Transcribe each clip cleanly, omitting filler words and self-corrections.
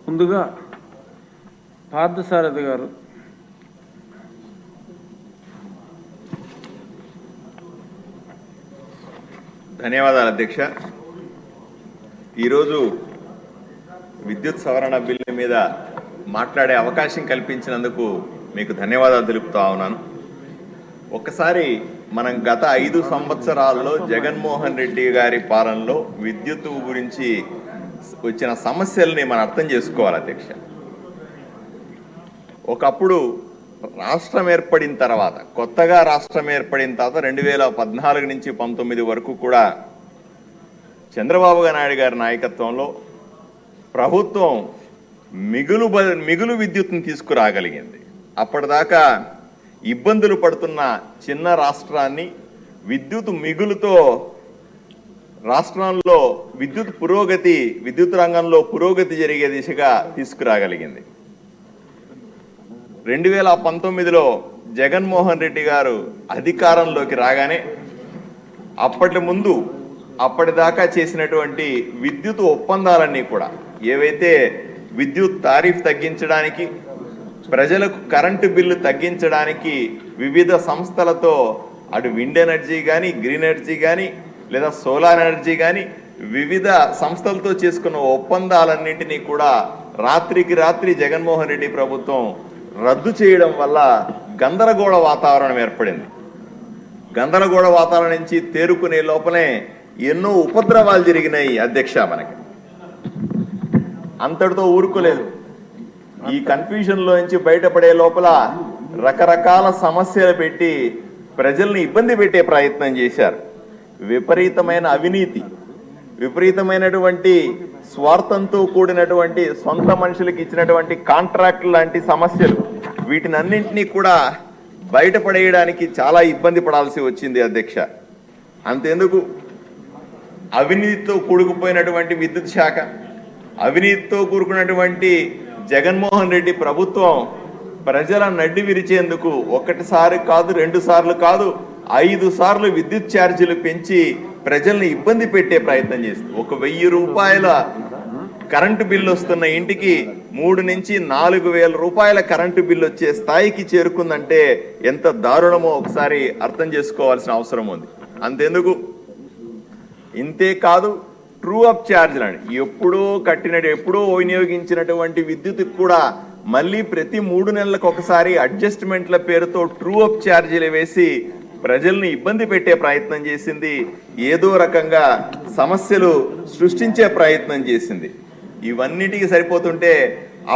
ముందుగా పార్థసారథి గారు. ధన్యవాదాలు అధ్యక్ష. ఈరోజు విద్యుత్ సవరణ బిల్లు మీద మాట్లాడే అవకాశం కల్పించినందుకు మీకు ధన్యవాదాలు తెలుపుతా ఉన్నాను. ఒక్కసారి మనం గత 5 సంవత్సరాల్లో జగన్మోహన్ రెడ్డి గారి పాలనలో విద్యుత్ గురించి వచ్చిన సమస్యల్ని మనం అర్థం చేసుకోవాలి అధ్యక్ష. ఒకప్పుడు రాష్ట్రం ఏర్పడిన తర్వాత, కొత్తగా రాష్ట్రం ఏర్పడిన తర్వాత 2014 నుంచి 19 వరకు కూడా చంద్రబాబు నాయుడు గారి నాయకత్వంలో ప్రభుత్వం మిగులు విద్యుత్తును తీసుకురాగలిగింది. అప్పటిదాకా ఇబ్బందులు పడుతున్న చిన్న రాష్ట్రాన్ని విద్యుత్ మిగులుతో రాష్ట్రంలో విద్యుత్ రంగంలో పురోగతి జరిగే దిశగా తీసుకురాగలిగింది. 2019లో జగన్మోహన్ రెడ్డి గారు అధికారంలోకి రాగానే అప్పటిదాకా చేసినటువంటి విద్యుత్ ఒప్పందాలన్నీ కూడా, ఏవైతే విద్యుత్ తారీఫ్ తగ్గించడానికి, ప్రజలకు కరెంటు బిల్లు తగ్గించడానికి వివిధ సంస్థలతో, అటు విండ్ ఎనర్జీ కానీ, గ్రీన్ ఎనర్జీ కానీ, లేదా సోలార్ ఎనర్జీ కానీ, వివిధ సంస్థలతో చేసుకున్న ఒప్పందాలన్నింటినీ కూడా రాత్రికి రాత్రి జగన్మోహన్ రెడ్డి ప్రభుత్వం రద్దు చేయడం వల్ల గందరగోళ వాతావరణం ఏర్పడింది. గందరగోళ వాతావరణం నుంచి తేరుకునే లోపలే ఎన్నో ఉపద్రవాలు జరిగినాయి అధ్యక్ష. మనకి అంతటితో ఊరుకోలేదు. ఈ కన్ఫ్యూజన్లో నుంచి బయటపడే లోపల రకరకాల సమస్యలు పెట్టి ప్రజల్ని ఇబ్బంది పెట్టే ప్రయత్నం చేశారు. విపరీతమైన అవినీతి, విపరీతమైనటువంటి స్వార్థంతో కూడినటువంటి సొంత మనుషులకు ఇచ్చినటువంటి కాంట్రాక్ట్ లాంటి సమస్యలు, వీటినన్నింటినీ కూడా బయటపడేయడానికి చాలా ఇబ్బంది పడాల్సి వచ్చింది అధ్యక్ష. అంతెందుకు, అవినీతితో కూడుకుపోయినటువంటి విద్యుత్ శాఖ, అవినీతితో కూడుకున్నటువంటి జగన్మోహన్ రెడ్డి ప్రభుత్వం ప్రజల నడ్డి విరిచేందుకు 1 సారి కాదు, 2 సార్లు కాదు, 5 సార్లు విద్యుత్ ఛార్జీలు పెంచి ప్రజల్ని ఇబ్బంది పెట్టే ప్రయత్నం చేస్తుంది. 1000 రూపాయల కరెంటు బిల్లు వస్తున్న ఇంటికి 3 నుంచి 4,000 రూపాయల కరెంటు బిల్లు వచ్చే స్థాయికి చేరుకుందంటే ఎంత దారుణమో ఒకసారి అర్థం చేసుకోవాల్సిన అవసరం ఉంది. అంతెందుకు, ఇంతే కాదు, ట్రూ అప్ ఛార్జీలు అని ఎప్పుడో వినియోగించినటువంటి విద్యుత్ కూడా మళ్ళీ ప్రతి 3 నెలలకు ఒకసారి అడ్జస్ట్మెంట్ల పేరుతో ట్రూ అప్ ఛార్జీలు వేసి ప్రజల్ని ఇబ్బంది పెట్టే ప్రయత్నం చేసింది. ఏదో రకంగా సమస్యలు సృష్టించే ప్రయత్నం చేసింది. ఇవన్నిటికీ సరిపోతుంటే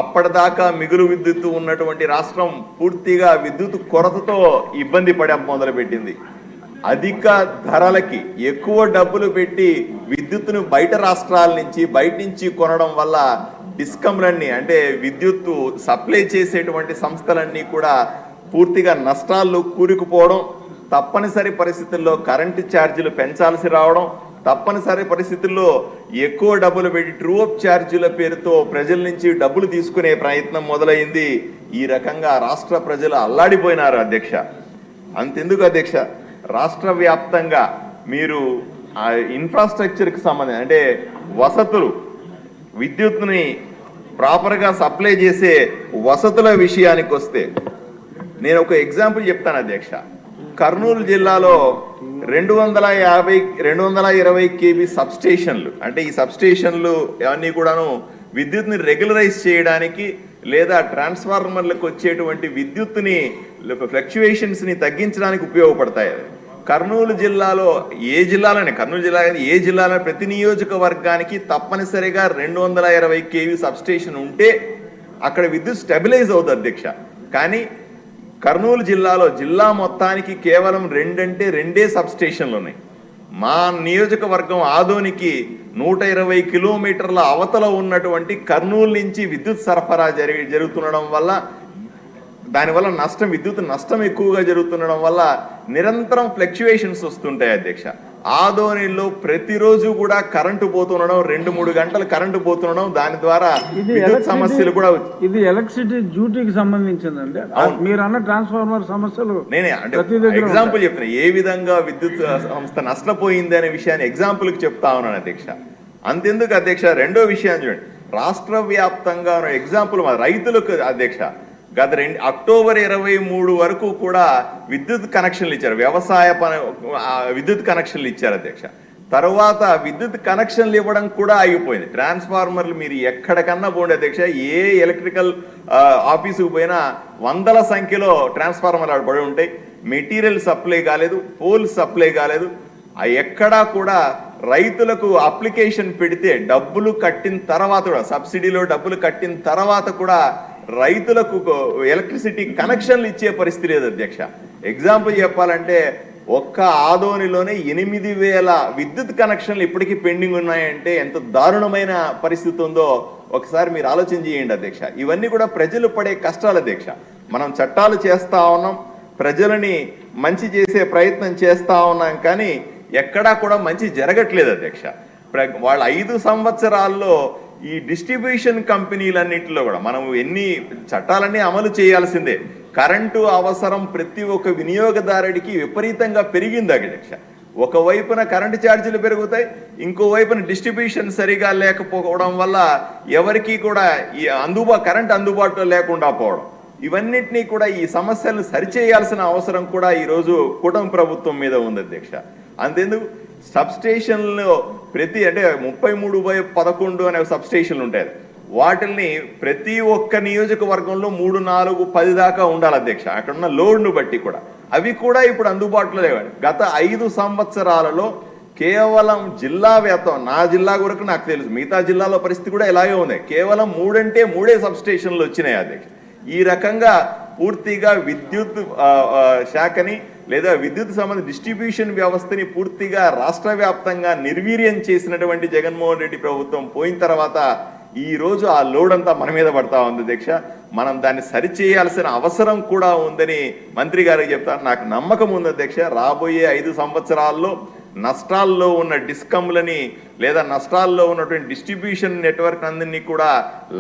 అప్పటిదాకా మిగులు విద్యుత్ ఉన్నటువంటి రాష్ట్రం పూర్తిగా విద్యుత్ కొరతతో ఇబ్బంది పడే మొదలుపెట్టింది. అధిక ధరలకి ఎక్కువ డబ్బులు పెట్టి విద్యుత్తును బయట రాష్ట్రాల నుంచి బయట నుంచి కొనడం వల్ల డిస్కంలన్నీ, అంటే విద్యుత్తు సప్లై చేసేటువంటి సంస్థలన్నీ కూడా పూర్తిగా నష్టాల్లో కూరుకుపోవడం, తప్పనిసరి పరిస్థితుల్లో కరెంటు ఛార్జీలు పెంచాల్సి రావడం, తప్పనిసరి పరిస్థితుల్లో ఎక్కువ డబ్బులు పెట్టి ట్రూ అప్ ఛార్జీల పేరుతో ప్రజల నుంచి డబ్బులు తీసుకునే ప్రయత్నం మొదలైంది. ఈ రకంగా రాష్ట్ర ప్రజలు అల్లాడిపోయినారు అధ్యక్ష. అంతెందుకు అధ్యక్ష, రాష్ట్ర వ్యాప్తంగా మీరు ఇన్ఫ్రాస్ట్రక్చర్కి సంబంధించి, అంటే వసతులు, విద్యుత్ని ప్రాపర్గా సప్లై చేసే వసతుల విషయానికి వస్తే నేను ఒక ఎగ్జాంపుల్ చెప్తాను అధ్యక్ష. కర్నూలు జిల్లాలో 220 కేబీ సబ్స్టేషన్లు, అంటే ఈ సబ్స్టేషన్లు అవన్నీ కూడాను విద్యుత్ని రెగ్యులరైజ్ చేయడానికి లేదా ట్రాన్స్ఫార్మర్లకు వచ్చేటువంటి విద్యుత్ని ఫ్లక్చువేషన్స్ని తగ్గించడానికి ఉపయోగపడతాయి. కర్నూలు జిల్లాలో కర్నూలు జిల్లాలో ప్రతి నియోజకవర్గానికి తప్పనిసరిగా 220 కేవీ సబ్స్టేషన్ ఉంటే అక్కడ విద్యుత్ స్టెబిలైజ్ అవుతుంది అధ్యక్ష. కానీ కర్నూలు జిల్లాలో జిల్లా మొత్తానికి కేవలం 2 సబ్స్టేషన్లు ఉన్నాయి. మా నియోజకవర్గం ఆదోనికి 120 కిలోమీటర్ల అవతల ఉన్నటువంటి కర్నూలు నుంచి విద్యుత్ సరఫరా జరుగుతుండడం వల్ల, దానివల్ల విద్యుత్ నష్టం ఎక్కువగా జరుగుతుండడం వల్ల నిరంతరం ఫ్లక్చువేషన్స్ వస్తుంటాయి అధ్యక్ష. ఆదోనిలో ప్రతిరోజు కూడా కరెంటు పోతుండడం, 2-3 గంటలు కరెంటు పోతుండడం, దాని ద్వారా విద్యుత్ సమస్యలు కూడా. ఇది ఎలక్ట్రిసిటీ డ్యూటీకి సంబంధించిందండి. మీరు అన్న ట్రాన్స్ఫార్మర్ సమస్యలు నేనే అంటే ఎగ్జాంపుల్ చెప్తున్నా, ఏ విధంగా విద్యుత్ సంస్థ నష్టపోయింది అనే విషయాన్ని ఎగ్జాంపుల్కి చెప్తా ఉన్నాను అధ్యక్ష. అంతెందుకు అధ్యక్ష, రెండో విషయాన్ని చూడండి. రాష్ట్ర వ్యాప్తంగా ఎగ్జాంపుల్ మా రైతులకు అధ్యక్ష గత అక్టోబర్ 23 వరకు కూడా విద్యుత్ కనెక్షన్లు ఇచ్చారు, వ్యవసాయ విద్యుత్ కనెక్షన్లు ఇచ్చారు అధ్యక్ష. తర్వాత విద్యుత్ కనెక్షన్లు ఇవ్వడం కూడా ఆగిపోయింది. ట్రాన్స్ఫార్మర్లు మీరు ఎక్కడికన్నా పోండి అధ్యక్ష, ఏ ఎలక్ట్రికల్ ఆఫీసుకు పోయినా వందల సంఖ్యలో ట్రాన్స్ఫార్మర్లు ఆడ పడి ఉంటాయి. మెటీరియల్ సప్లై కాలేదు, పోల్ సప్లై కాలేదు. ఎక్కడా కూడా రైతులకు అప్లికేషన్ పెడితే డబ్బులు కట్టిన తర్వాత కూడా, సబ్సిడీలో డబ్బులు కట్టిన తర్వాత కూడా రైతులకు ఎలక్ట్రిసిటీ కనెక్షన్లు ఇచ్చే పరిస్థితి లేదు అధ్యక్ష. ఎగ్జాంపుల్ చెప్పాలంటే ఒక్క ఆదోనిలోనే 8,000 విద్యుత్ కనెక్షన్లు ఇప్పటికీ పెండింగ్ ఉన్నాయంటే ఎంత దారుణమైన పరిస్థితి ఉందో ఒకసారి మీరు ఆలోచన చేయండి అధ్యక్ష. ఇవన్నీ కూడా ప్రజలు పడే కష్టాలు అధ్యక్ష. మనం చట్టాలు చేస్తా ఉన్నాం, ప్రజలని మంచి చేసే ప్రయత్నం చేస్తా ఉన్నాం, కానీ ఎక్కడా కూడా మంచి జరగట్లేదు అధ్యక్ష. వాళ్ళ 5 సంవత్సరాల్లో ఈ డిస్ట్రిబ్యూషన్ కంపెనీలన్నింటిలో కూడా మనం ఎన్ని చట్టాలన్నీ అమలు చేయాల్సిందే. కరెంటు అవసరం ప్రతి ఒక్క వినియోగదారుడికి విపరీతంగా పెరిగింది అధ్యక్ష. ఒకవైపున కరెంటు ఛార్జీలు పెరుగుతాయి, ఇంకోవైపున డిస్ట్రిబ్యూషన్ సరిగా లేకపోవడం వల్ల ఎవరికి కూడా ఈ కరెంట్ అందుబాటులో లేకుండా పోవడం, ఇవన్నిటినీ కూడా ఈ సమస్యలను సరిచేయాల్సిన అవసరం కూడా ఈరోజు కూటమి ప్రభుత్వం మీద ఉంది అధ్యక్ష. అంతేందుకు సబ్స్టేషన్లో అంటే 33/11 అనే సబ్స్టేషన్లు ఉంటాయి. వాటిల్ని ప్రతి ఒక్క నియోజకవర్గంలో 3, 4, 10 దాకా ఉండాలి అధ్యక్ష, అక్కడ ఉన్న లోడ్ను బట్టి కూడా. అవి కూడా ఇప్పుడు అందుబాటులో లేవండి. గత 5 సంవత్సరాలలో కేవలం జిల్లా వ్యాప్తం, నా జిల్లా వరకు నాకు తెలుసు, మిగతా జిల్లాలో పరిస్థితి కూడా ఇలాగే ఉంది. కేవలం 3 అంటే 3 సబ్స్టేషన్లు వచ్చినాయి అధ్యక్ష. ఈ రకంగా పూర్తిగా విద్యుత్ శాఖని లేదా విద్యుత్ సంబంధ డిస్ట్రిబ్యూషన్ వ్యవస్థని పూర్తిగా రాష్ట్ర వ్యాప్తంగా నిర్వీర్యం చేసినటువంటి జగన్మోహన్ రెడ్డి ప్రభుత్వం పోయిన తర్వాత ఈ రోజు ఆ లోడ్ అంతా మన మీద పడతా ఉంది అధ్యక్ష. మనం దాన్ని సరిచేయాల్సిన అవసరం కూడా ఉందని మంత్రి గారికి చెప్తాను. నాకు నమ్మకం ఉంది అధ్యక్ష, రాబోయే 5 సంవత్సరాల్లో నష్టాల్లో ఉన్న డిస్కమ్లని లేదా నష్టాల్లో ఉన్నటువంటి డిస్ట్రిబ్యూషన్ నెట్వర్క్ అందరినీ కూడా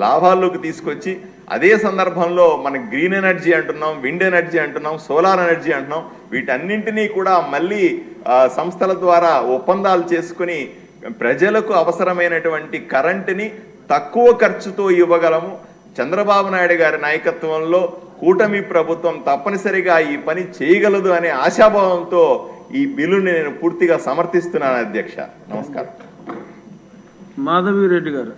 లాభాల్లోకి తీసుకొచ్చి, అదే సందర్భంలో మన గ్రీన్ ఎనర్జీ అంటున్నాం, విండ్ ఎనర్జీ అంటున్నాం, సోలార్ ఎనర్జీ అంటున్నాం, వీటన్నింటినీ కూడా మళ్ళీ సంస్థల ద్వారా ఒప్పందాలు చేసుకుని ప్రజలకు అవసరమైనటువంటి కరెంటుని తక్కువ ఖర్చుతో ఇవ్వగలము. చంద్రబాబు నాయుడు గారి నాయకత్వంలో కూటమి ప్రభుత్వం తప్పనిసరిగా ఈ పని చేయగలదు అనే ఆశాభావంతో ఈ బిల్లుని నేను పూర్తిగా సమర్థిస్తున్నాను అధ్యక్ష. నమస్కారం. మాధవి రెడ్డి గారు.